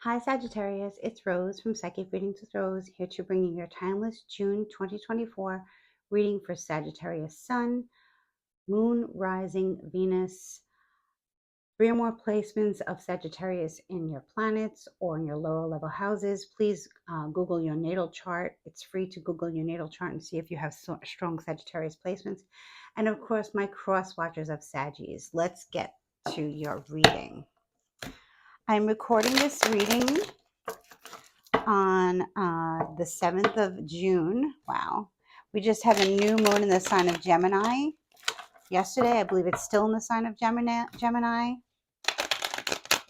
Hi Sagittarius, it's Rose from Psychic Readings with Rose, here to bring you your timeless June 2024 reading for Sagittarius Sun, Moon, Rising, Venus. 3 or more placements of Sagittarius in your planets or in your lower level houses. Please Google your natal chart. It's free to Google your natal chart and see if you have strong Sagittarius placements. And of course, my cross watchers of Saggies. Let's get to your reading. I'm recording this reading on the 7th of June. Wow. We just had a new moon in the sign of Gemini yesterday. I believe it's still in the sign of Gemini.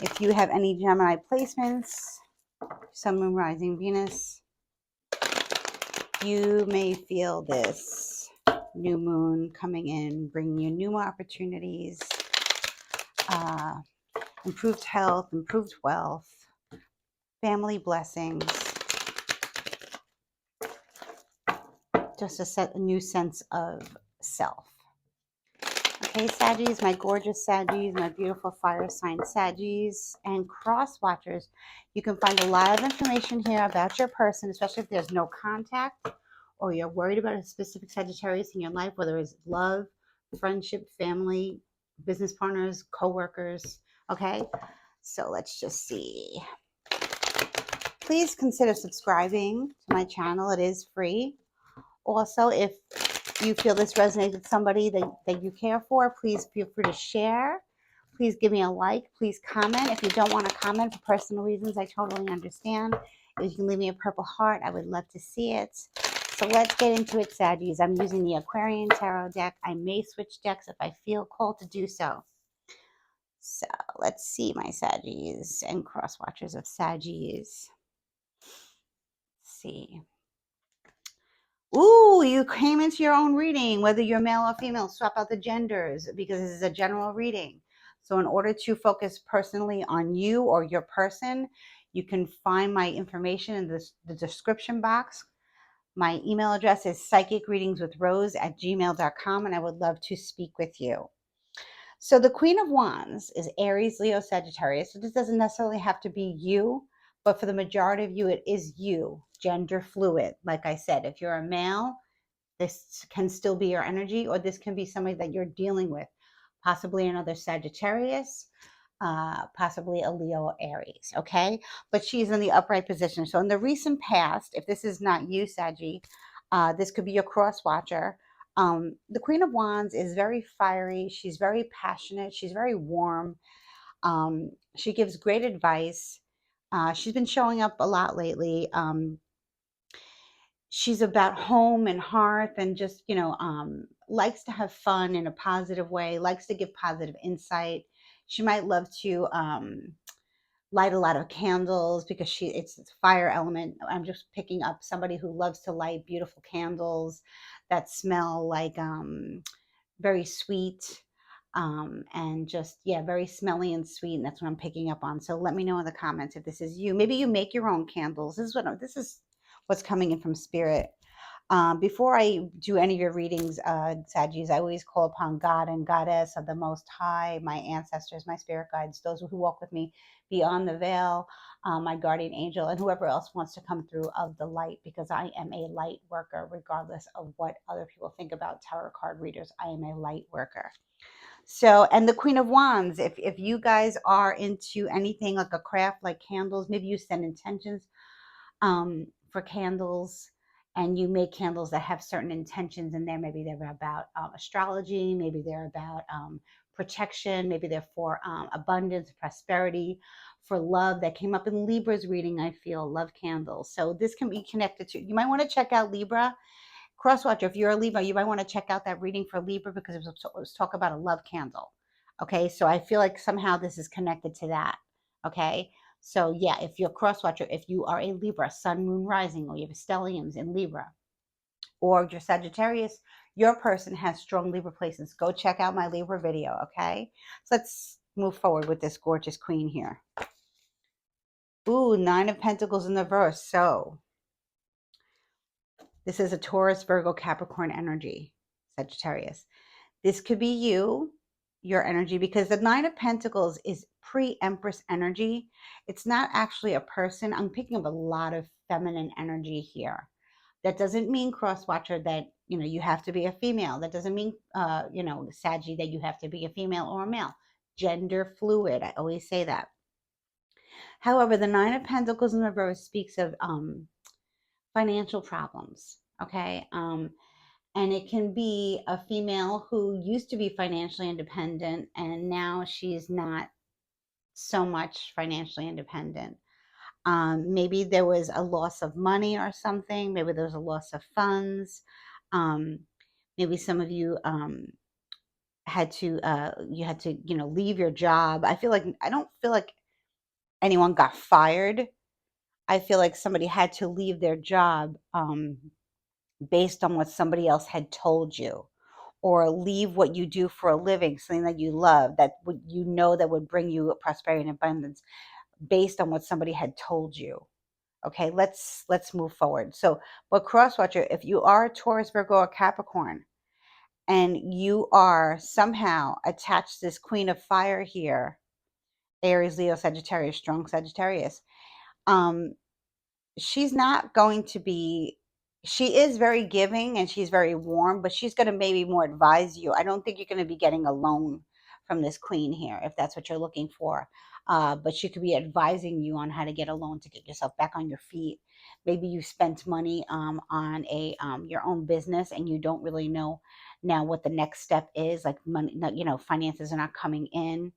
If you have any Gemini placements, Sun, Moon, Rising, Venus, you may feel this new moon coming in, bringing you new opportunities, improved health, improved wealth, family blessings, just a new sense of self. Okay, Saggies, my gorgeous Saggies, my beautiful fire sign Saggies, and cross watchers. You can find a lot of information here about your person, especially if there's no contact or you're worried about a specific Sagittarius in your life, whether it's love, friendship, family, business partners, co-workers. Okay, so let's just see. Please consider subscribing to my channel. It is free. Also, if you feel this resonates with somebody that you care for, please feel free to share. Please give me a like. Please comment. If you don't want to comment for personal reasons, I totally understand. If you can leave me a purple heart, I would love to see it. So let's get into it, Saggies. I'm using the Aquarian Tarot deck. I may switch decks if I feel called to do so. So let's see, my Saggies and cross watchers of Saggies. Let's see. Ooh, you came into your own reading, whether you're male or female. Swap out the genders because this is a general reading. So in order to focus personally on you or your person, you can find my information in the description box. My email address is psychicreadingswithrose@gmail.com, and I would love to speak with you. So the Queen of Wands is Aries, Leo, Sagittarius. So this doesn't necessarily have to be you, but for the majority of you, it is you, gender fluid. Like I said, if you're a male, this can still be your energy, or this can be somebody that you're dealing with, possibly another Sagittarius, possibly a Leo or Aries, okay? But she's in the upright position. So in the recent past, if this is not you, Saggy, this could be your cross watcher. The Queen of Wands is very fiery. She's very passionate. She's very warm. She gives great advice. She's been showing up a lot lately. She's about home and hearth and just, likes to have fun in a positive way, likes to give positive insight. She might love to light a lot of candles because it's fire element. I'm just picking up somebody who loves to light beautiful candles that smell like very sweet, and just, yeah, very smelly and sweet. And that's what I'm picking up on. So let me know in the comments if this is you. Maybe you make your own candles. This is what's coming in from spirit. Before I do any of your readings, Saggies, I always call upon God and Goddess of the Most High, my ancestors, my spirit guides, those who walk with me beyond the veil, my guardian angel, and whoever else wants to come through of the light, because I am a light worker, regardless of what other people think about tarot card readers. I am a light worker. So, and the Queen of Wands, if you guys are into anything like a craft, like candles, maybe you send intentions for candles, and you make candles that have certain intentions in there. Maybe they're about astrology, maybe they're about protection, maybe they're for abundance, prosperity, for love. That came up in Libra's reading, I feel, love candles. So this can be connected to, you might want to check out Libra. Crosswatcher, if you're a Libra, you might want to check out that reading for Libra because it was talk about a love candle. Okay, so I feel like somehow this is connected to that. Okay, so yeah, if you're crosswatcher, if you are a Libra, Sun, Moon, Rising, or you have stelliums in Libra, or you're Sagittarius, your person has strong Libra placements. Go check out my Libra video, okay? So let's move forward with this gorgeous queen here. Ooh, 9 of Pentacles in the verse. So this is a Taurus, Virgo, Capricorn energy, Sagittarius. This could be you, your energy, because the 9 of Pentacles is pre-Empress energy. It's not actually a person. I'm picking up a lot of feminine energy here. That doesn't mean, cross watcher, that you have to be a female. That doesn't mean Saggy, that you have to be a female or a male. Gender fluid. I always say that. However, the Nine of Pentacles in reverse speaks of financial problems. Okay. And it can be a female who used to be financially independent and now she's not so much financially independent. Maybe there was a loss of money or something. Maybe there was a loss of funds. Um, maybe some of you had to leave your job. I don't feel like anyone got fired. I feel like somebody had to leave their job based on what somebody else had told you, or leave what you do for a living, something that you love, that would that would bring you prosperity and abundance, based on what somebody had told you. Okay, let's move forward. So, but cross watcher, if you are a Taurus, Virgo, or Capricorn, and you are somehow attached to this Queen of Fire here, Aries, Leo, Sagittarius, strong Sagittarius, um, she's not going to be, she is very giving and she's very warm, but she's going to maybe more advise you. I don't think you're going to be getting a loan from this queen here, if that's what you're looking for. But she could be advising you on how to get a loan to get yourself back on your feet. Maybe you spent money on a your own business and you don't really know now what the next step is. Like money, finances are not coming in.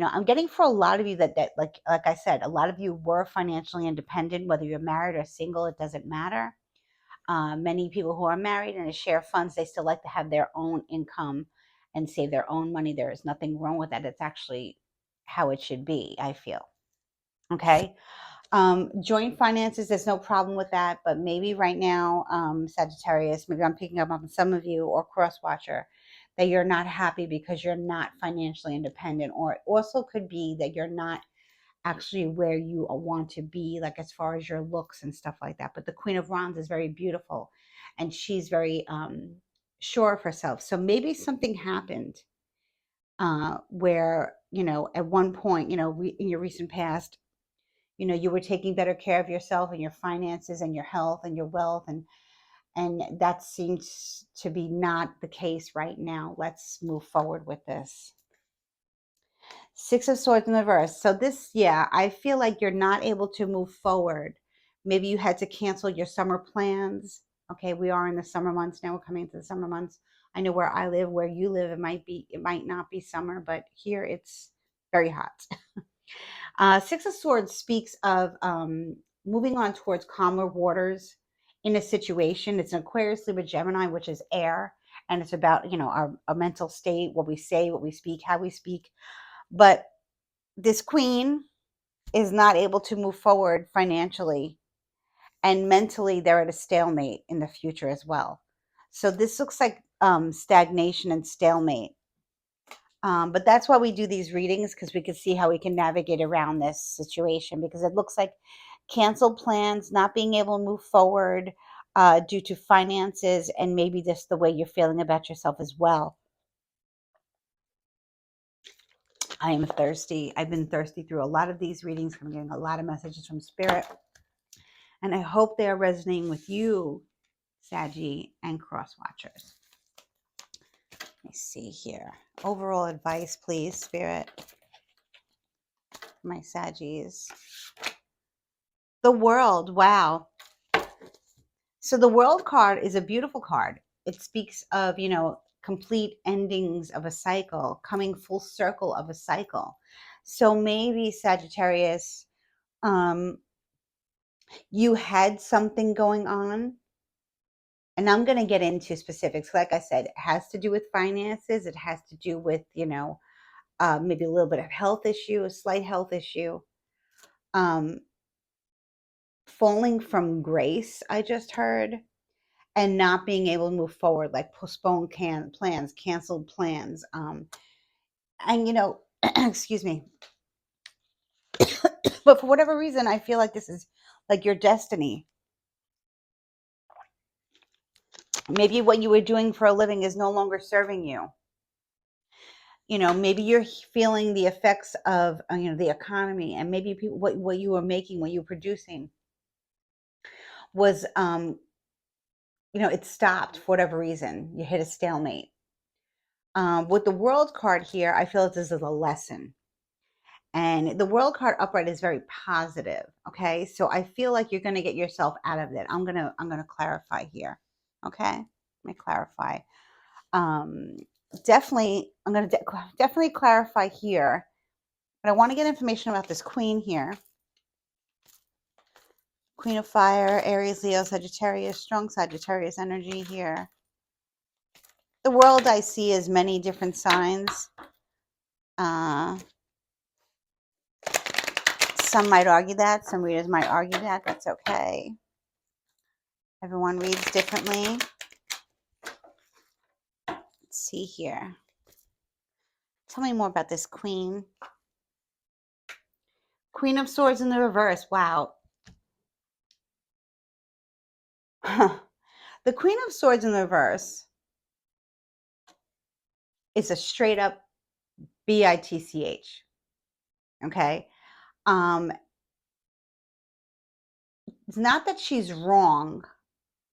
I'm getting for a lot of you that like I said, a lot of you were financially independent, whether you're married or single, it doesn't matter. Many people who are married and share funds, they still like to have their own income and save their own money. There is nothing wrong with that. It's actually how it should be, I feel. Okay. Joint finances, there's no problem with that, but maybe right now, Sagittarius, maybe I'm picking up on some of you, or cross watcher, that you're not happy because you're not financially independent, or it also could be that you're not actually where you want to be, like as far as your looks and stuff like that. But the Queen of Wands is very beautiful and she's very sure of herself. So maybe something happened where, at one point, in your recent past, you were taking better care of yourself and your finances and your health and your wealth, and that seems to be not the case right now. Let's move forward with this. Six of Swords in reverse. So this, yeah, I feel like you're not able to move forward. Maybe you had to cancel your summer plans. Okay, we are in the summer months now. We're coming into the summer months. I know where I live, where you live, it might not be summer, but here it's very hot. Six of Swords speaks of moving on towards calmer waters in a situation. It's an Aquarius, Libra, Gemini, which is air, and it's about our mental state, what we say, what we speak, how we speak. But this queen is not able to move forward financially, and mentally they're at a stalemate in the future as well. So this looks like stagnation and stalemate. But that's why we do these readings, because we can see how we can navigate around this situation, because it looks like canceled plans, not being able to move forward due to finances, and maybe just the way you're feeling about yourself as well. I am thirsty. I've been thirsty through a lot of these readings. I'm getting a lot of messages from Spirit. And I hope they are resonating with you, Saggy and Cross Watchers. Let me see here. Overall advice, please, Spirit. My Saggies. The World. Wow. So the World card is a beautiful card. It speaks of, complete endings of a cycle, coming full circle of a cycle. So maybe Sagittarius, you had something going on, and I'm going to get into specifics. Like I said, it has to do with finances. It has to do with, maybe a little bit of health issue, a slight health issue. Falling from grace, I just heard, and not being able to move forward, like postponed plans, canceled plans. And, excuse me. But for whatever reason, I feel like this is like your destiny. Maybe what you were doing for a living is no longer serving you. Maybe you're feeling the effects of, the economy, and maybe people, what you were making, what you were producing was, it stopped for whatever reason. You hit a stalemate. With the World card here, I feel that this is a lesson. And the World card upright is very positive. Okay. So I feel like you're going to get yourself out of it. I'm going to clarify here. Okay. Let me clarify. Um, Definitely, I'm going to definitely clarify here. But I want to get information about this queen here. Queen of Fire, Aries, Leo, Sagittarius, strong Sagittarius energy here. The world I see is many different signs. Some might argue that. Some readers might argue that. That's okay. Everyone reads differently. Let's see here. Tell me more about this queen. Queen of Swords in the reverse. Wow. The Queen of Swords in the reverse is a straight up bitch. Okay. It's not that she's wrong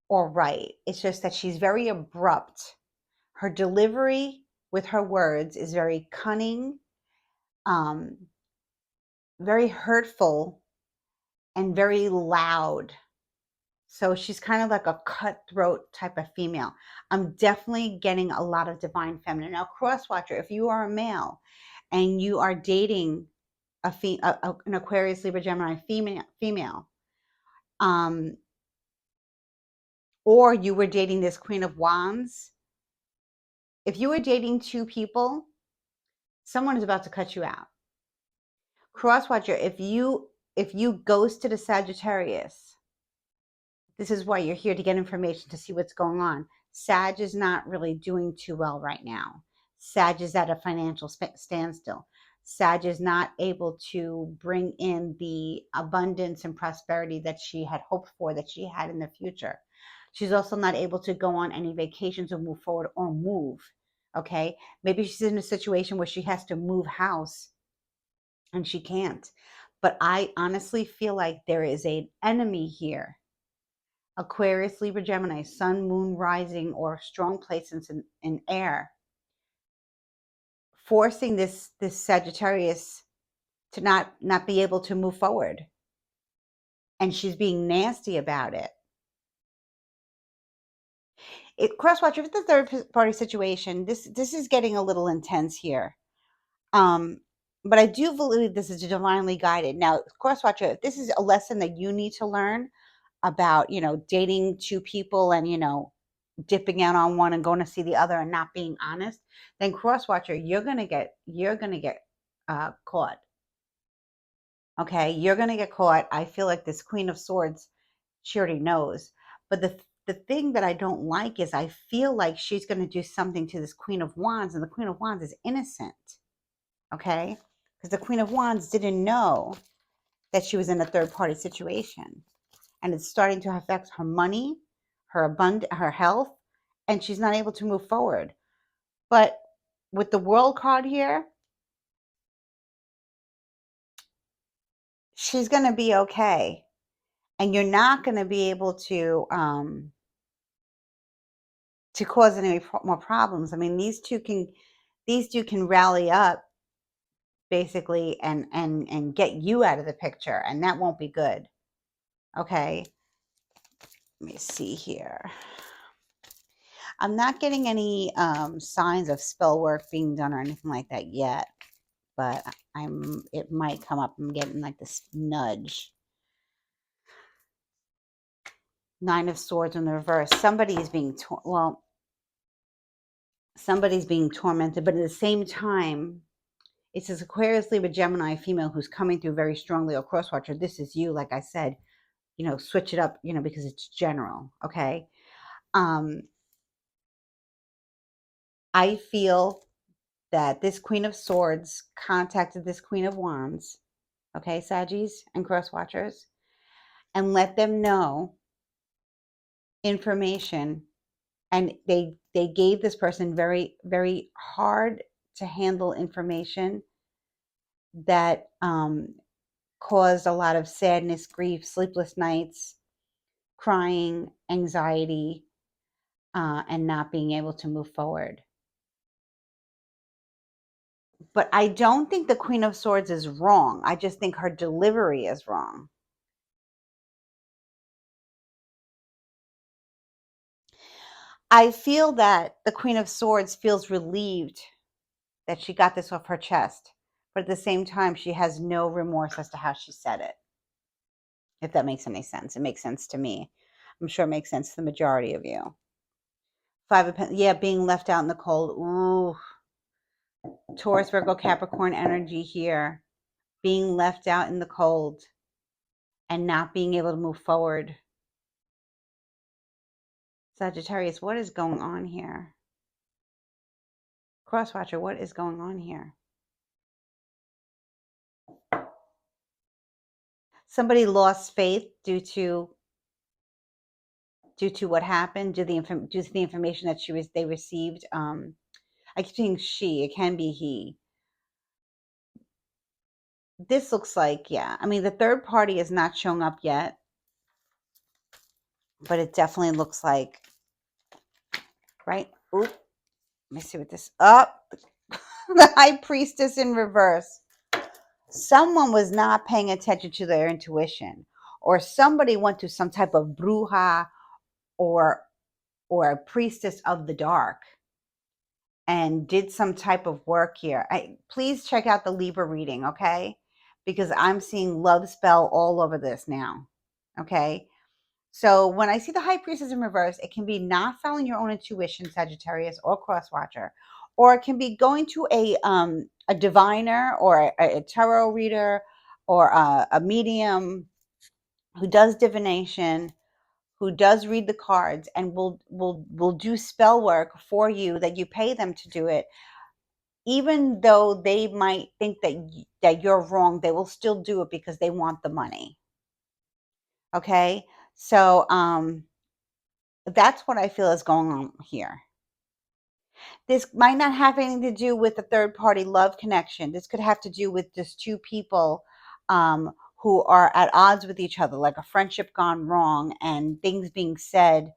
or right. It's just that she's very abrupt. Her delivery with her words is very cunning, very hurtful, and very loud. So she's kind of like a cutthroat type of female. I'm definitely getting a lot of divine feminine. Now, cross watcher, if you are a male and you are dating an Aquarius, Libra, Gemini female, or you were dating this Queen of Wands, if you were dating two people, someone is about to cut you out. Cross watcher, if you ghosted a Sagittarius, this is why you're here, to get information, to see what's going on. Sag is not really doing too well right now. Sag is at a financial standstill. Sag is not able to bring in the abundance and prosperity that she had hoped for, that she had in the future. She's also not able to go on any vacations or move forward or move. Okay. Maybe she's in a situation where she has to move house and she can't. But I honestly feel like there is an enemy here. Aquarius, Libra, Gemini, Sun, Moon, Rising, or strong placements in air, forcing this Sagittarius to not be able to move forward. And she's being nasty about it. Crosswatcher, if it's a third party situation, this is getting a little intense here. But I do believe this is divinely guided. Now, Crosswatcher, if this is a lesson that you need to learn about, dating two people and, dipping out on one and going to see the other and not being honest, then Crosswatcher, you're gonna get caught. Okay, you're gonna get caught. I feel like this Queen of Swords, she already knows. But the thing that I don't like is I feel like she's gonna do something to this Queen of Wands, and the Queen of Wands is innocent. Okay, because the Queen of Wands didn't know that she was in a third party situation, and it's starting to affect her money, her health, and she's not able to move forward. But with the World card here, she's going to be okay, and you're not going to be able to cause any more problems. I mean, these two can rally up basically and get you out of the picture, and that won't be good. Okay, let me see here. I'm not getting any signs of spell work being done or anything like that yet, but it might come up. I'm getting like this nudge. Nine of Swords in the reverse. Somebody is being somebody's being tormented, but at the same time, it says Aquarius, Libra, Gemini female who's coming through very strongly, or Crosswatcher. This is you, like I said, switch it up, because it's general. Okay. I feel that this Queen of Swords contacted this Queen of Wands, okay, Saggies and Crosswatchers, and let them know information. And they gave this person very, very hard to handle information that caused a lot of sadness, grief, sleepless nights, crying, anxiety, and not being able to move forward. But I don't think the Queen of Swords is wrong. I just think her delivery is wrong. I feel that the Queen of Swords feels relieved that she got this off her chest, but at the same time, she has no remorse as to how she said it. If that makes any sense. It makes sense to me. I'm sure it makes sense to the majority of you. Five of Pentacles, yeah, being left out in the cold. Ooh, Taurus, Virgo, Capricorn energy here. Being left out in the cold and not being able to move forward. Sagittarius, what is going on here? Crosswatcher, what is going on here? Somebody lost faith due to what happened, due to the information that they received. I keep saying she, it can be he. This looks like, yeah. I mean, the third party is not showing up yet, but it definitely looks like, right? Oop. Let me see what this up. The High Priestess in reverse. Someone was not paying attention to their intuition, or somebody went to some type of bruja or a priestess of the dark and did some type of work here. Please check out the Libra reading, okay? Because I'm seeing love spell all over this now, okay? So when I see the High Priestess in reverse, it can be not following your own intuition, Sagittarius, or Crosswatcher, or it can be going to a diviner or a tarot reader or a medium who does divination, who does read the cards, and will do spell work for you that you pay them to do it. Even though they might think that you're wrong, they will still do it because they want the money. Okay? So that's what I feel is going on here. This might not have anything to do with a third party love connection. This could have to do with just two people who are at odds with each other, like a friendship gone wrong and things being said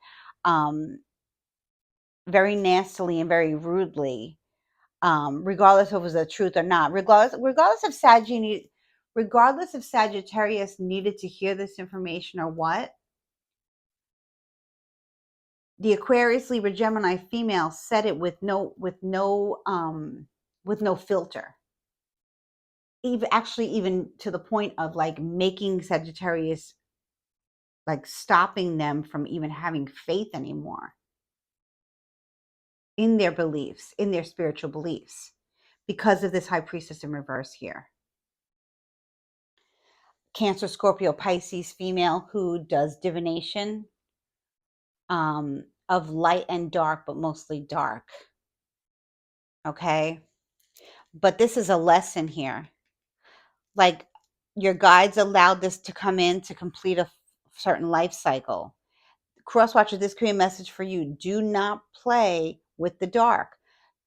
very nastily and very rudely, regardless if it was the truth or not. Regardless if Sagittarius needed to hear this information or what, the Aquarius, Libra, Gemini female said it with no filter. Even to the point of like making Sagittarius, like stopping them from even having faith anymore in their beliefs, in their spiritual beliefs, because of this High Priestess in reverse here. Cancer, Scorpio, Pisces female who does divination of light and dark, but mostly dark. Okay. But this is a lesson here. Like, your guides allowed this to come in to complete a certain life cycle. Crosswatcher, this could be a message for you. Do not play with the dark.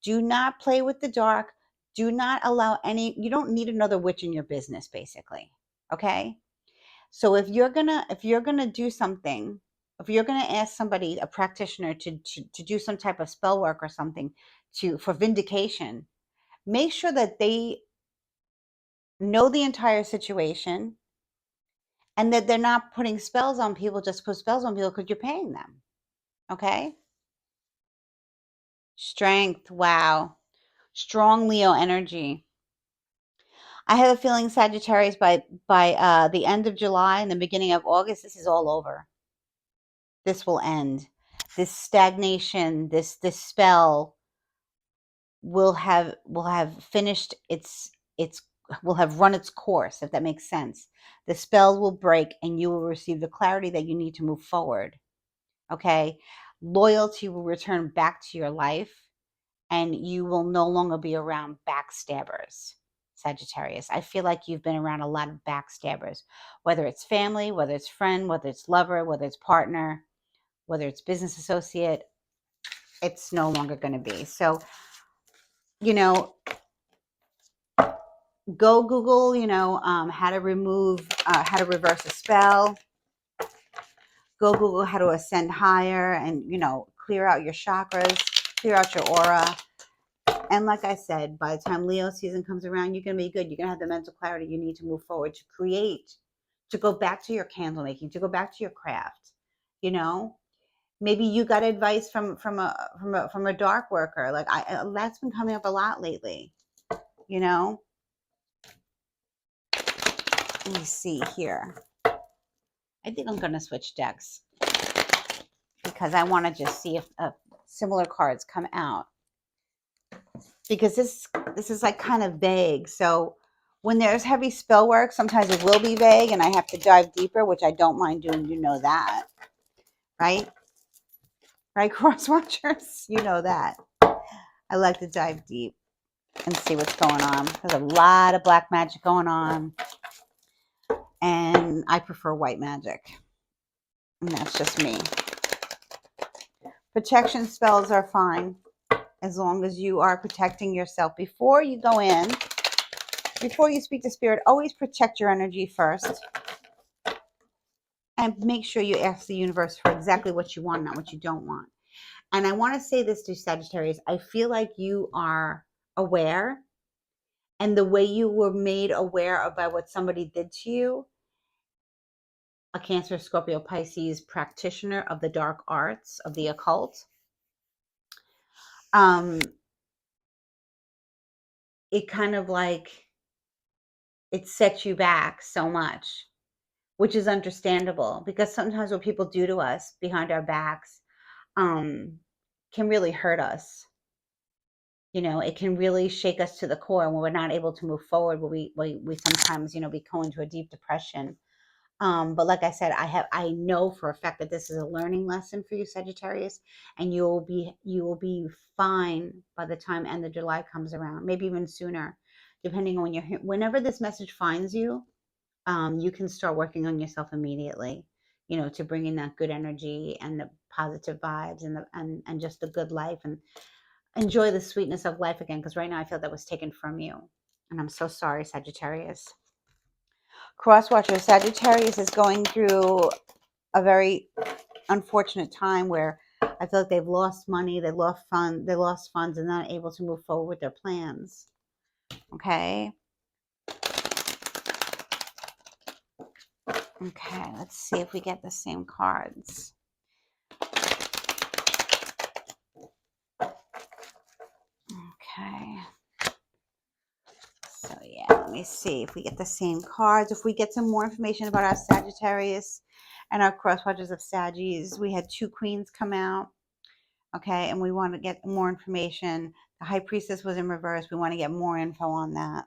Do not play with the dark. Do not allow you don't need another witch in your business, basically. Okay? So if you're gonna do something, if you're gonna ask somebody, a practitioner, to do some type of spell work or something for vindication, make sure that they know the entire situation and that they're not putting spells on people just to put spells on people because you're paying them. Okay? Strength. Wow. Strong Leo energy. I have a feeling, Sagittarius, by the end of July and the beginning of August, this is all over. This will end. This stagnation, this spell will have finished its will have run its course, if that makes sense. The spell will break and you will receive the clarity that you need to move forward. Okay? Loyalty will return back to your life and you will no longer be around backstabbers. Sagittarius, I feel like you've been around a lot of backstabbers, whether it's family, whether it's friend, whether it's lover, whether it's partner, whether it's business associate. It's no longer going to be. So you know, go Google, how to how to reverse a spell. Go Google how to ascend higher and, clear out your chakras, clear out your aura. And like I said, by the time Leo season comes around, you're going to be good. You're going to have the mental clarity you need to move forward, to create, to go back to your candle making, to go back to your craft. Maybe you got advice from a dark worker. Like that's been coming up a lot lately. Let me see here. I think I'm going to switch decks because I want to just see if similar cards come out. Because this is like kind of vague. So when there's heavy spell work, sometimes it will be vague and I have to dive deeper, which I don't mind doing. You know that, right? Right, cross watchers? You know that. I like to dive deep and see what's going on. There's a lot of black magic going on. And I prefer white magic. And that's just me. Protection spells are fine as long as you are protecting yourself. Before you go in, before you speak to spirit, always protect your energy first. And make sure you ask the universe for exactly what you want, not what you don't want. And I want to say this to Sagittarius. I feel like you are aware. And the way you were made aware of by what somebody did to you, a Cancer, Scorpio, Pisces practitioner of the dark arts, of the occult, it kind of like, it sets you back so much, which is understandable because sometimes what people do to us behind our backs can really hurt us. It can really shake us to the core when we're not able to move forward. We sometimes, we go into a deep depression. But like I said, I know for a fact that this is a learning lesson for you, Sagittarius, and you will be fine by the time end of July comes around, maybe even sooner, depending on whenever this message finds you. You can start working on yourself immediately, to bring in that good energy and the positive vibes and just the good life and enjoy the sweetness of life again. Because right now I feel that was taken from you, and I'm so sorry, Sagittarius. Crosswatcher, Sagittarius is going through a very unfortunate time where I feel like they've lost money, they lost funds, and not able to move forward with their plans. Okay. Okay, let's see if we get the same cards. Okay. So yeah, let me see if we get the same cards. If we get some more information about our Sagittarius and our crosswatchers of Saggies. We had 2 queens come out. Okay, and we want to get more information. The High Priestess was in reverse. We want to get more info on that.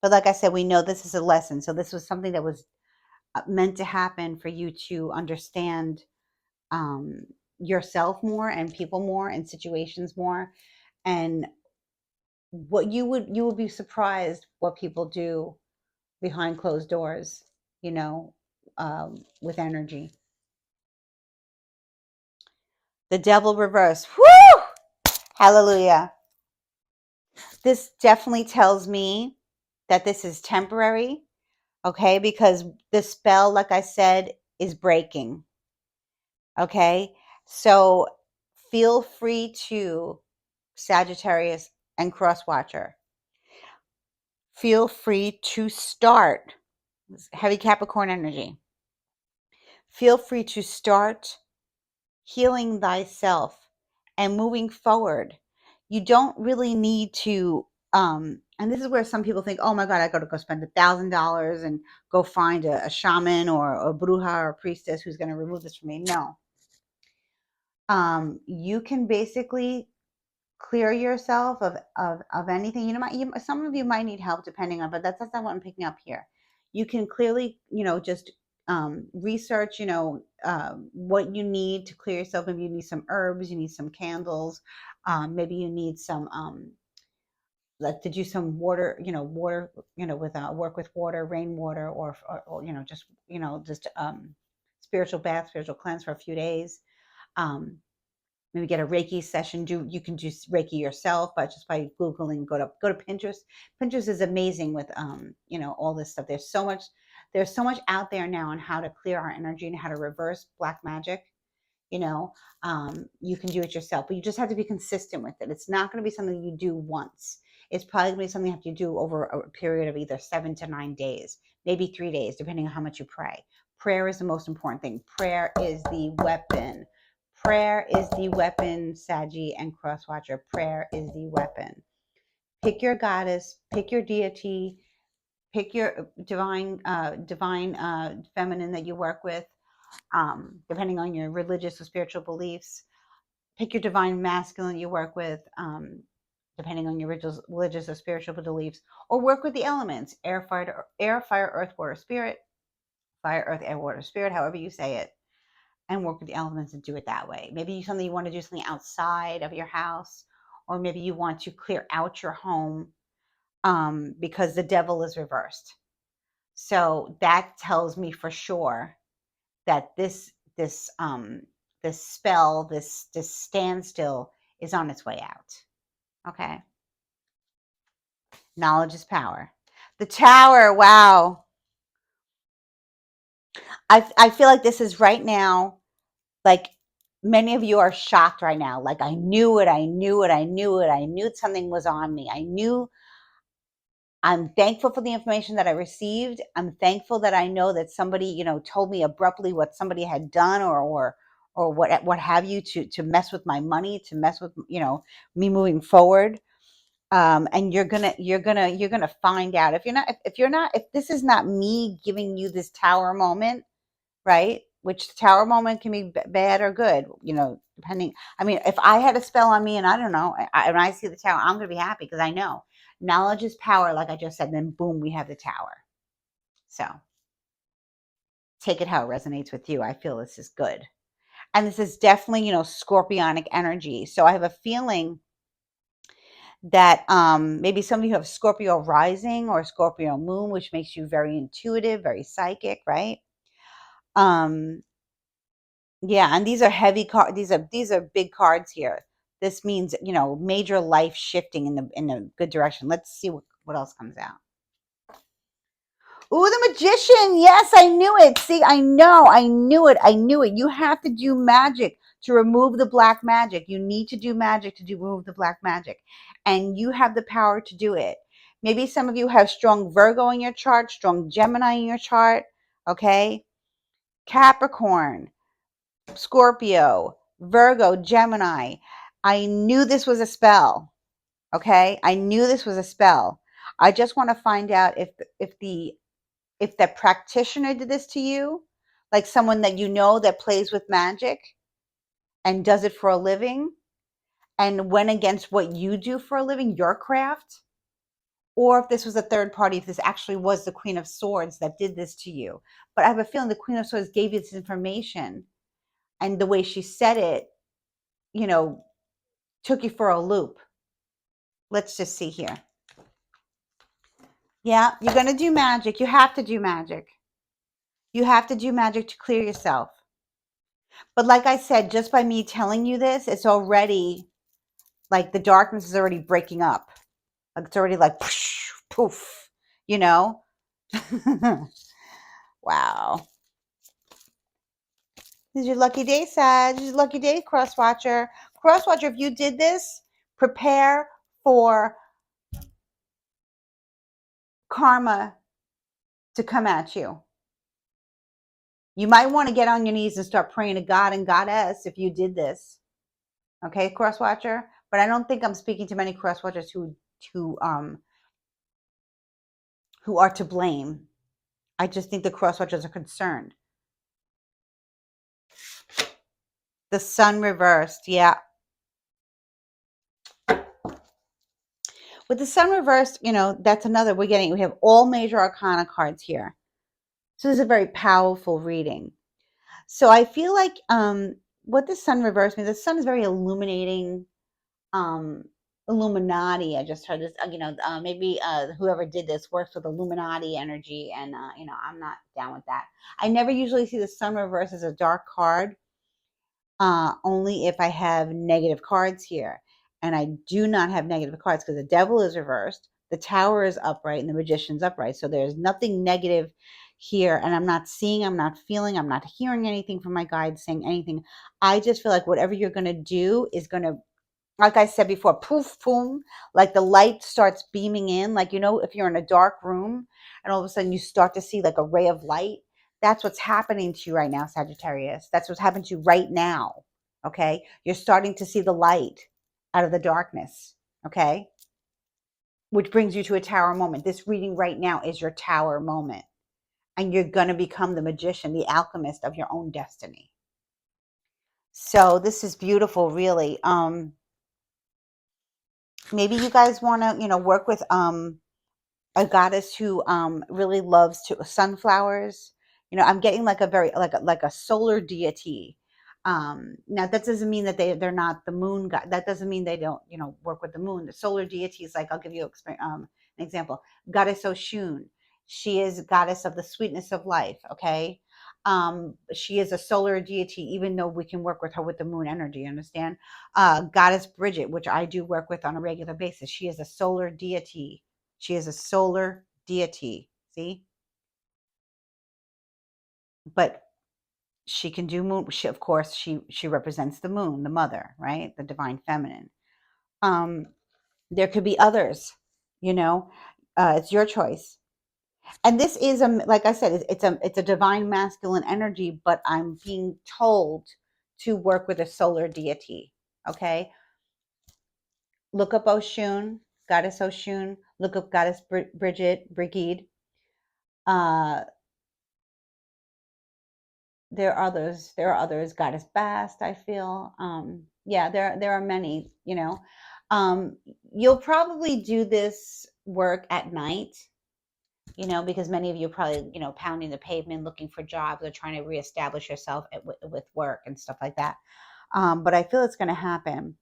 But like I said, we know this is a lesson. So this was something that was meant to happen for you to understand yourself more and people more and situations more. And what you would be surprised what people do behind closed doors, with energy. The Devil reverse. Woo! Hallelujah. This definitely tells me that this is temporary, okay? Because the spell, like I said, is breaking, okay? So feel free to, Sagittarius and Crosswatcher, feel free to start, heavy Capricorn energy, feel free to start healing thyself and moving forward. You don't really need to, and this is where some people think, oh my God, I got to go spend $1,000 and go find a shaman or a bruja or a priestess who's going to remove this from me. No. You can basically clear yourself of anything. Some of you might need help depending on, but that's not what I'm picking up here. You can clearly, just research, what you need to clear yourself. Maybe you need some herbs, you need some candles, maybe you need some, like to do some water, with work with water, rainwater, or just spiritual bath, spiritual cleanse for a few days. maybe get a Reiki session. You can do Reiki yourself, but just by Googling, go to Pinterest. Pinterest is amazing with all this stuff. There's so much out there now on how to clear our energy and how to reverse black magic. you know you can do it yourself, but you just have to be consistent with it. It's not going to be something you do once. It's probably going to be something you have to do over a period of either 7 to 9 days, maybe 3 days, depending on how much you pray. Prayer is the most important thing. Prayer is the weapon. Prayer is the weapon, Saggy and Crosswatcher. Prayer is the weapon. Pick your goddess, pick your deity, pick your divine feminine that you work with, depending on your religious or spiritual beliefs. Pick your divine masculine you work with, depending on your religious or spiritual beliefs, or work with the elements: air, fire, earth, water, spirit, fire, earth, air, water, spirit, however you say it, and work with the elements and do it that way. Maybe you want to do something outside of your house, or maybe you want to clear out your home, because the devil is reversed. So that tells me for sure that this spell, this standstill is on its way out. Okay. Knowledge is power. The Tower. Wow. I feel like this is right now, like many of you are shocked right now. Like, I knew it. I knew something was on me. I'm thankful for the information that I received. I'm thankful that I know that somebody, told me abruptly what somebody had done, or what have you, to mess with my money, to mess with, me moving forward. And you're gonna find out, if this is not me giving you this tower moment, right? Which the tower moment can be bad or good, depending. I mean, if I had a spell on me and I don't know, and I see the tower, I'm going to be happy because I know knowledge is power, like I just said. Then boom, we have the tower. So take it how it resonates with you. I feel this is good. And this is definitely, scorpionic energy. So I have a feeling that maybe some of you have Scorpio rising or Scorpio moon, which makes you very intuitive, very psychic, right? Yeah, and these are heavy cards. These are big cards here. This means, major life shifting in a good direction. Let's see what else comes out. Ooh, the Magician. Yes, I knew it. See, I knew it. You have to do magic to remove the black magic. You need to do magic to remove the black magic. And you have the power to do it. Maybe some of you have strong Virgo in your chart, strong Gemini in your chart. Okay. Capricorn, Scorpio, Virgo, Gemini. I knew this was a spell. Okay. I knew this was a spell. I just want to find out if the practitioner did this to you, like someone that that plays with magic and does it for a living and went against what you do for a living, your craft, or if this was a third party, if this actually was the Queen of Swords that did this to you. But I have a feeling the Queen of Swords gave you this information, and the way she said it, took you for a loop. Let's just see here. Yeah, you're going to do magic. You have to do magic. You have to do magic to clear yourself. But like I said, just by me telling you this, it's already like the darkness is already breaking up. Like it's already like poof, Wow. This is your lucky day, Sag. This is your lucky day, Crosswatcher. Crosswatcher, if you did this, prepare for karma to come at you. You might want to get on your knees and start praying to God and Goddess if you did this. Okay, Crosswatcher? But I don't think I'm speaking to many Crosswatchers who are to blame. I just think the Crosswatchers are concerned. The Sun reversed, yeah. With the Sun reversed, that's another, we have all major arcana cards here. So this is a very powerful reading. So I feel like what the Sun reversed means, the Sun is very illuminating, Illuminati. I just heard this, maybe whoever did this works with Illuminati energy, and I'm not down with that. I never usually see the Sun reverse as a dark card. only if I have negative cards here. And I do not have negative cards because the devil is reversed, the tower is upright, and the magician's upright. So there's nothing negative here. And I'm not seeing, I'm not feeling, I'm not hearing anything from my guides saying anything. I just feel like whatever you're going to do is going to, like I said before, poof, boom, like the light starts beaming in. Like, if you're in a dark room and all of a sudden you start to see like a ray of light, that's what's happening to you right now, Sagittarius. That's what's happening to you right now. Okay. You're starting to see the light out of the darkness. Okay. Which brings you to a tower moment. This reading right now is your tower moment. And you're going to become the magician, the alchemist of your own destiny. So this is beautiful, really. Maybe you guys want to, work with a goddess who really loves to sunflowers. I'm getting like a very like a solar deity. Now that doesn't mean that they're not the moon god. That doesn't mean they don't work with the moon. The solar deities, like I'll give you an example. Goddess Oshun. She is goddess of the sweetness of life. Okay. She is a solar deity, even though we can work with her with the moon energy. Understand? Goddess Bridget, which I do work with on a regular basis. She is a solar deity. She is a solar deity. See? But she can do moon. Of course, she represents the moon, the mother, right? The divine feminine. There could be others, you know. It's your choice. And this is like I said, it's a divine masculine energy, but I'm being told to work with a solar deity. Okay. Look up Oshun, goddess Oshun. Look up goddess Bridget, Brigid. Uh, there are others, goddess Bast, I feel. Yeah, there are many, um you'll probably do this work at night, because many of you are probably, pounding the pavement looking for jobs or trying to reestablish yourself with work and stuff like that. But I feel it's going to happen.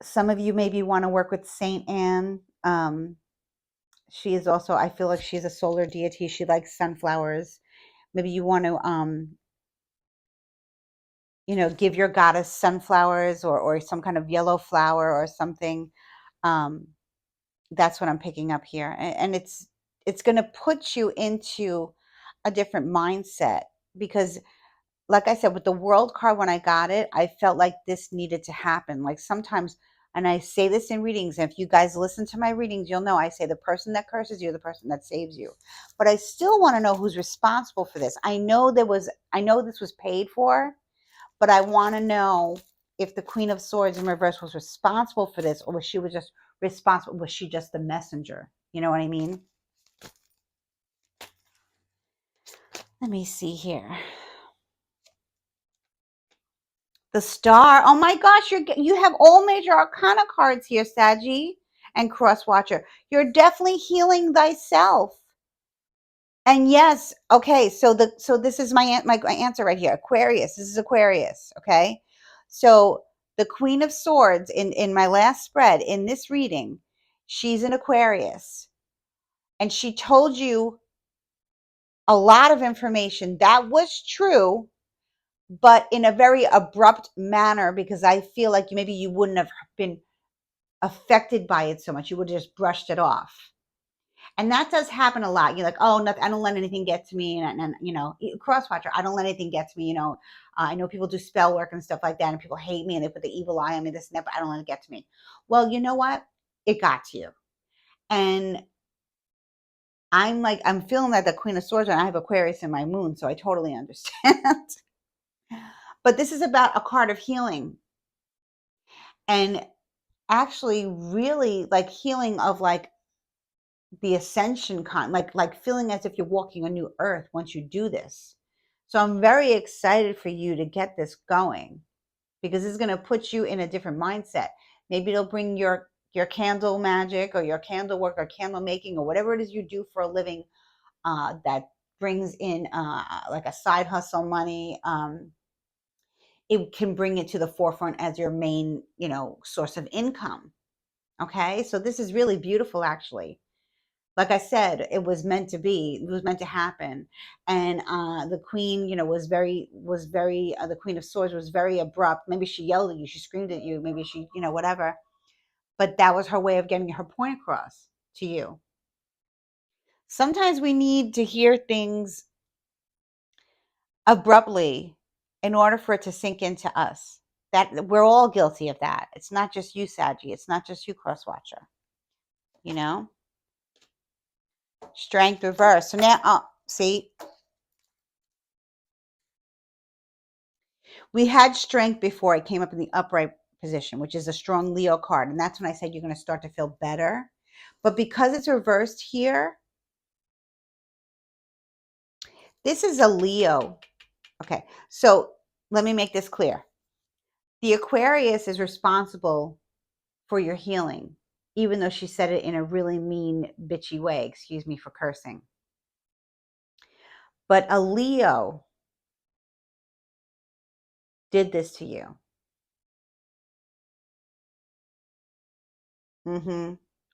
Some of you maybe want to work with Saint Anne. She is also, I feel like she's a solar deity. She likes sunflowers. Maybe you want to give your goddess sunflowers or some kind of yellow flower or something. Um, that's what I'm picking up here. And it's going to put you into a different mindset because, like I said, with the world card, when I got it, I felt like this needed to happen. Like sometimes, and I say this in readings, and if you guys listen to my readings, you'll know I say the person that curses you, the person that saves you. But I still want to know who's responsible for this. I know this was paid for, but I want to know if the Queen of Swords in reverse was responsible for this, or was she just responsible? Was she just the messenger? You know what I mean? Let me see here. The Star. Oh my gosh, you have all major arcana cards here, Saggy and Cross Watcher. You're definitely healing thyself. And yes, okay, so this is my answer right here. Aquarius. This is Aquarius, okay? So the Queen of Swords in my last spread in this reading, she's an Aquarius. And she told you a lot of information that was true, but in a very abrupt manner because I feel like maybe you wouldn't have been affected by it so much. You would have just brushed it off. And that does happen a lot. You're like, oh, nothing, I don't let anything get to me. And Crosswatcher, I don't let anything get to me. I know people do spell work and stuff like that, and people hate me and they put the evil eye on me, this and that, but I don't let it get to me. Well, you know what? It got to you. And I'm feeling like the Queen of Swords, and I have Aquarius in my moon, so I totally understand. But this is about a card of healing. And actually really like healing of like the ascension like feeling as if you're walking a new earth once you do this. So I'm very excited for you to get this going because it's going to put you in a different mindset. Maybe it'll bring your candle magic or your candle work or candle making or whatever it is you do for a living, that brings in like a side hustle money. It can bring it to the forefront as your main source of income. Okay, so this is really beautiful actually. Like I said, it was meant to be. It was meant to happen. And the queen, the queen of swords was very abrupt. Maybe she yelled at you, she screamed at you, maybe she, whatever. But that was her way of getting her point across to you. Sometimes we need to hear things abruptly in order for it to sink into us. That we're all guilty of that. It's not just you, Saggy. It's not just you, Crosswatcher. You know? Strength reverse. So now, see, we had strength before. It came up in the upright position, which is a strong Leo card. And that's when I said you're going to start to feel better. But because it's reversed here, this is a Leo. Okay, so let me make this clear. The Aquarius is responsible for your healing, even though she said it in a really mean, bitchy way. Excuse me for cursing. But a Leo did this to you.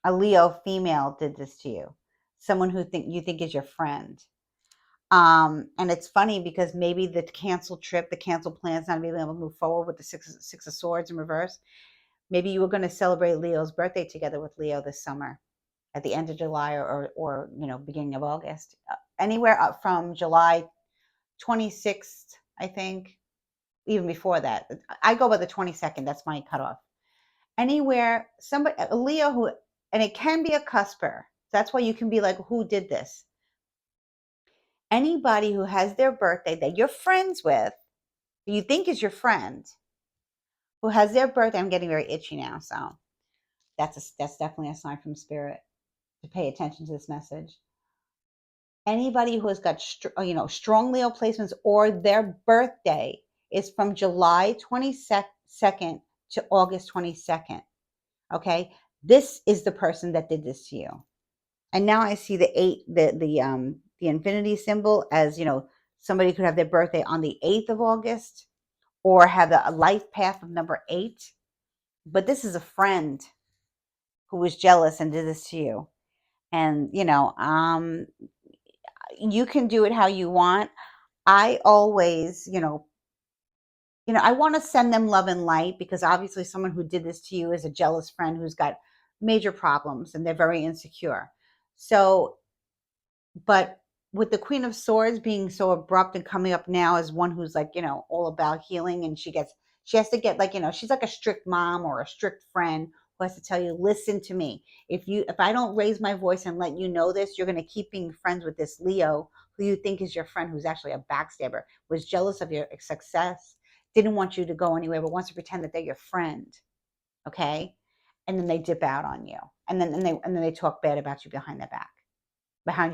A Leo female did this to you. Someone who you think is your friend. And it's funny because maybe the canceled trip, the canceled plans not being able to move forward with the six of swords in reverse. Maybe you were going to celebrate Leo's birthday together with Leo this summer at the end of July or beginning of August. Anywhere up from July 26th, I think, even before that. I go by the 22nd. That's my cutoff. Anywhere, a Leo who, and it can be a cusper. That's why you can be like, who did this? Anybody who has their birthday that you're friends with, you think is your friend, who has their birthday. I'm getting very itchy now, so that's definitely a sign from spirit to pay attention to this message. Anybody who has got strong Leo placements or their birthday is from July 22nd to August 22nd. Okay, this is the person that did this to you. And now I see the infinity symbol as, somebody could have their birthday on the 8th of August or have a life path of number 8. But this is a friend who was jealous and did this to you. And, you can do it how you want. I always, I want to send them love and light because obviously someone who did this to you is a jealous friend who's got major problems and they're very insecure. So, but with the Queen of Swords being so abrupt and coming up now as one who's like, all about healing, and she has to get like, she's like a strict mom or a strict friend who has to tell you, listen to me. If I don't raise my voice and let you know this, you're going to keep being friends with this Leo who you think is your friend, who's actually a backstabber, was jealous of your success, didn't want you to go anywhere, but wants to pretend that they're your friend. Okay. And then they dip out on you. And then they talk bad about you behind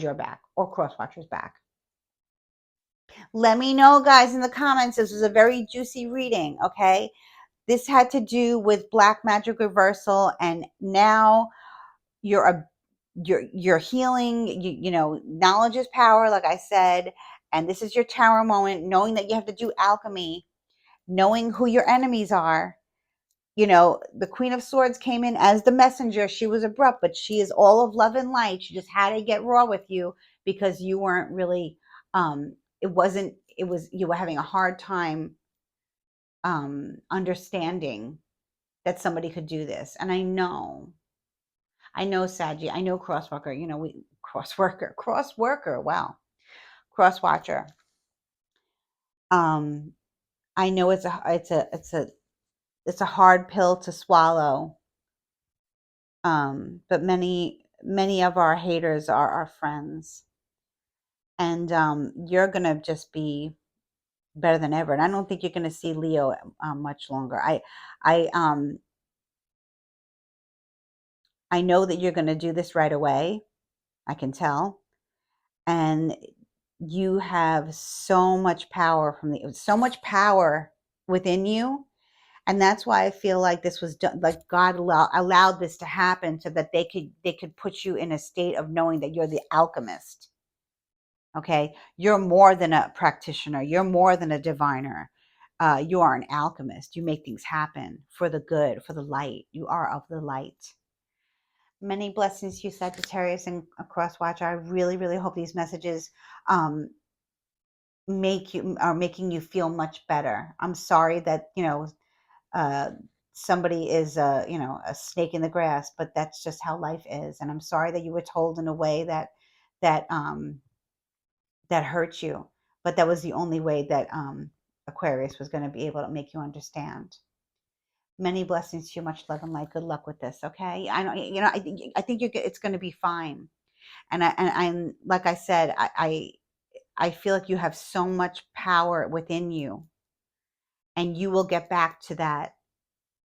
your back or Crosswatcher's back. Let me know, guys, in the comments. This was a very juicy reading, okay? This had to do with black magic reversal, and now you're healing. Knowledge is power, like I said, and this is your tower moment, knowing that you have to do alchemy, knowing who your enemies are. The Queen of Swords came in as the messenger. She was abrupt, but she is all of love and light. She just had to get raw with you because you weren't really, you were having a hard time understanding that somebody could do this. And I know, Saggy, I know Crosswalker, Crossworker, wow, Crosswatcher. I know it's a hard pill to swallow. But many of our haters are our friends, and you're gonna just be better than ever. And I don't think you're gonna see Leo much longer. I know that you're gonna do this right away. I can tell, and you have so much power so much power within you. And that's why I feel like this was done, like God allowed this to happen so that they could put you in a state of knowing that you're the alchemist. Okay, you're more than a practitioner. You're more than a diviner. You are an alchemist. You make things happen for the good, for the light. You are of the light. Many blessings to you, Sagittarius and a cross watcher. I really, really hope these messages um, are making you feel much better. I'm sorry that, uh, somebody is a snake in the grass, but that's just how life is. And I'm sorry that you were told in a way that that hurt you, but that was the only way that Aquarius was going to be able to make you understand. Many blessings to you, much love and light. Good luck with this. Okay, I know, I think it's going to be fine. And like I said, I feel like you have so much power within you, and you will get back to that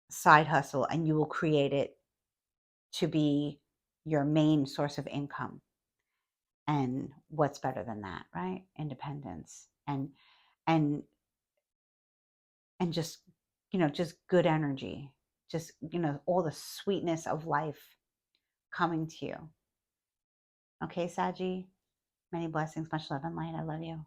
side hustle, and you will create it to be your main source of income. And what's better than that, right? Independence and and just good energy, just all the sweetness of life coming to you. Okay, Saji, many blessings, much love and light. I love you.